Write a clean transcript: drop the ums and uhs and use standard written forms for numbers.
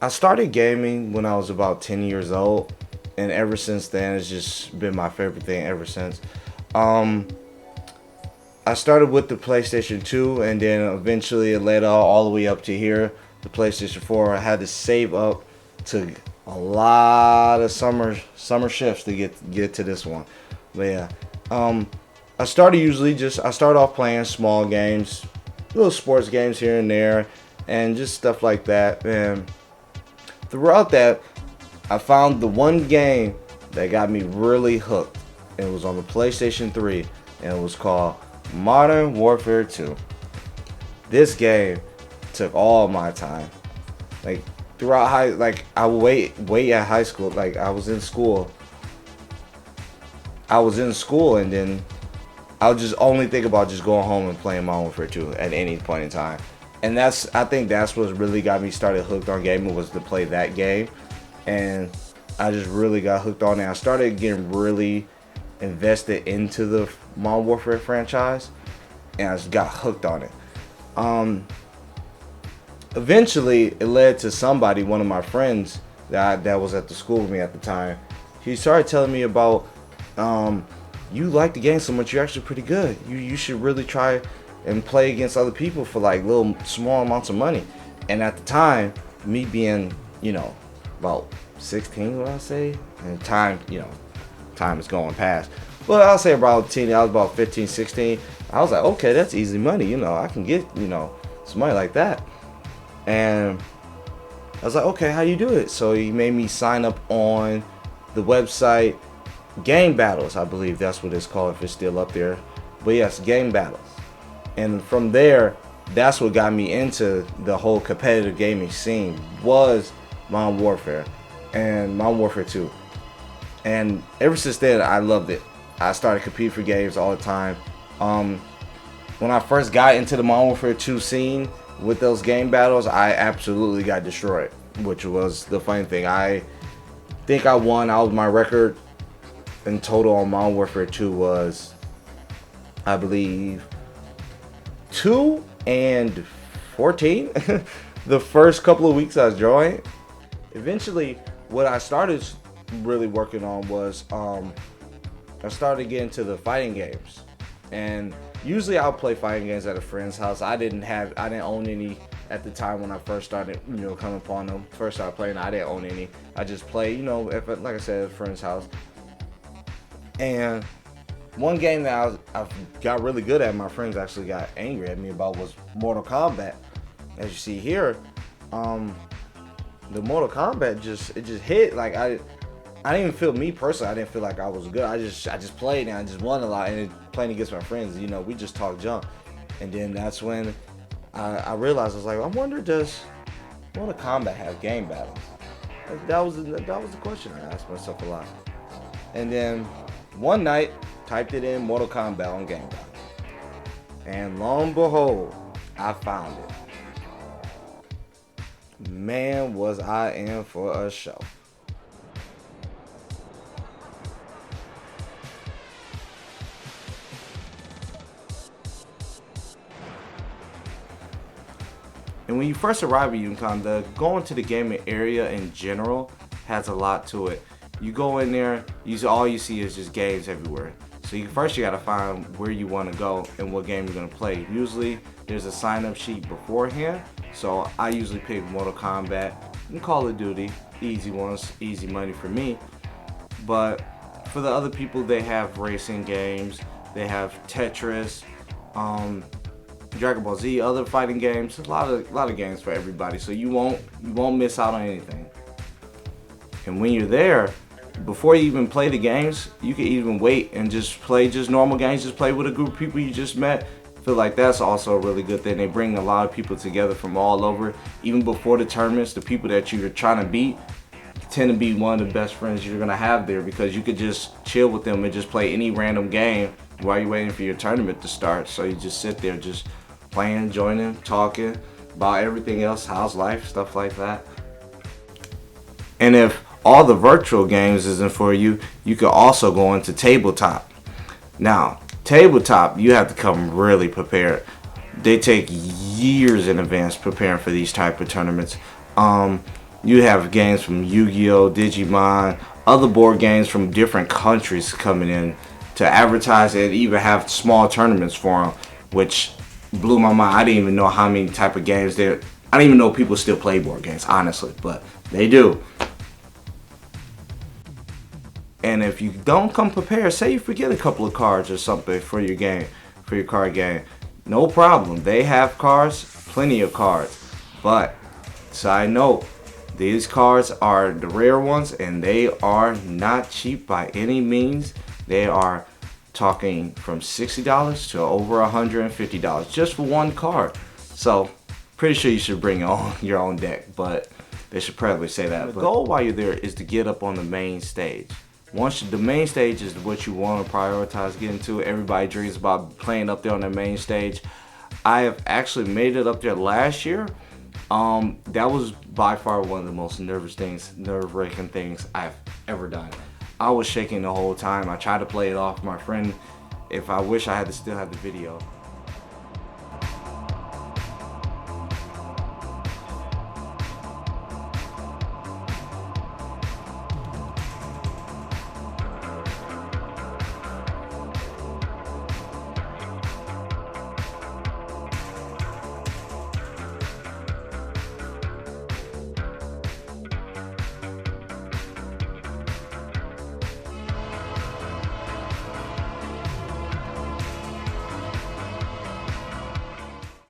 I started gaming when I was about 10 years old, and ever since then, it's just been my favorite thing ever since. Um, I started with the PlayStation 2, and then eventually it led all the way up to here, the PlayStation 4. I had to save up to a lot of summer shifts to get to this one. But yeah, um, I start off playing small games, little sports games here and there, and just stuff like that. And throughout that, I found the one game that got me really hooked. It was on the PlayStation 3, and it was called Modern Warfare 2. This game took all my time. Like throughout I would wait at high school. Like I was in school, and then I would just only think about just going home and playing Modern Warfare 2 at any point in time. And I think that's what really got me started hooked on gaming, was to play that game. And I just really got hooked on it. I started getting really invested into the Modern Warfare franchise, and I just got hooked on it. Um, Eventually, it led to one of my friends that was at the school with me at the time. He started telling me about, um, you like the game so much, you're actually pretty good. You should really try and play against other people for like little small amounts of money. And at the time, me being, about 16, what I say, and time is going past. Well, I'll say about 10. I was about 15, 16. I was like, okay, that's easy money. I can get some money like that. And I was like, okay, how you do it? So he made me sign up on the website Game Battles. I believe that's what it's called, if it's still up there. But yes, Game Battles. And from there, that's what got me into the whole competitive gaming scene, was Modern Warfare and Modern Warfare 2. And ever since then, I loved it. I started competing for games all the time. Um, when I first got into the Modern Warfare 2 scene with those game battles, I absolutely got destroyed, which was the funny thing. I think I won. My record in total on Modern Warfare 2 was, I believe, 2 and 14. The first couple of weeks I joined. Eventually, what I started really working on was, I started getting to the fighting games. And usually I'll play fighting games at a friend's house. I didn't own any at the time when I first started, coming upon them. First started playing, I didn't own any. I just play, like I said, at a friend's house. And one game that I got really good at, my friends actually got angry at me about, was Mortal Kombat. As you see here, the Mortal Kombat just hit. Like I didn't even feel, me personally, I didn't feel like I was good. I just played, and I just won a lot. And playing against my friends, we just talk junk. And then that's when I realized, I was like, I wonder, does Mortal Kombat have game battles? Like, that was the question I asked myself a lot. And then one night, typed it in Mortal Kombat on Game Battle, and lo and behold, I found it. Man, was I in for a show. And when you first arrive at Yukon, going to the gaming area in general has a lot to it. You go in there, all you see is just games everywhere. So first you gotta find where you want to go and what game you're gonna play. Usually there's a sign-up sheet beforehand. So I usually pick Mortal Kombat and Call of Duty, easy ones, easy money for me. But for the other people, they have racing games, they have Tetris, Dragon Ball Z, other fighting games, a lot of games for everybody. So you won't miss out on anything. And when you're there, before you even play the games, you can even wait and just play just normal games. Just play with a group of people you just met. I feel like that's also a really good thing. They bring a lot of people together from all over. Even before the tournaments, the people that you're trying to beat tend to be one of the best friends you're gonna have there, because you could just chill with them and just play any random game while you're waiting for your tournament to start. So you just sit there, just playing, joining, talking about everything else, how's life, stuff like that. And if all the virtual games isn't for you, you can also go into tabletop. Now, tabletop, you have to come really prepared. They take years in advance preparing for these type of tournaments. You have games from Yu-Gi-Oh, Digimon, other board games from different countries coming in to advertise and even have small tournaments for them, which blew my mind. I didn't even know how many type of games there. I didn't even know people still play board games, honestly, but they do. And if you don't come prepared, say you forget a couple of cards or something for your game, for your card game, no problem. They have cards, plenty of cards. But side note, these cards are the rare ones and they are not cheap by any means. They are talking from $60 to over $150 just for one card. So pretty sure you should bring your own deck, but they should probably say that. The goal while you're there is to get up on the main stage. Once the main stage is what you want to prioritize getting to, everybody dreams about playing up there on the main stage. I have actually made it up there last year. That was by far one of the most nerve-wracking things I've ever done. I was shaking the whole time. I tried to play it off my friend. If I wish I had to still have the video.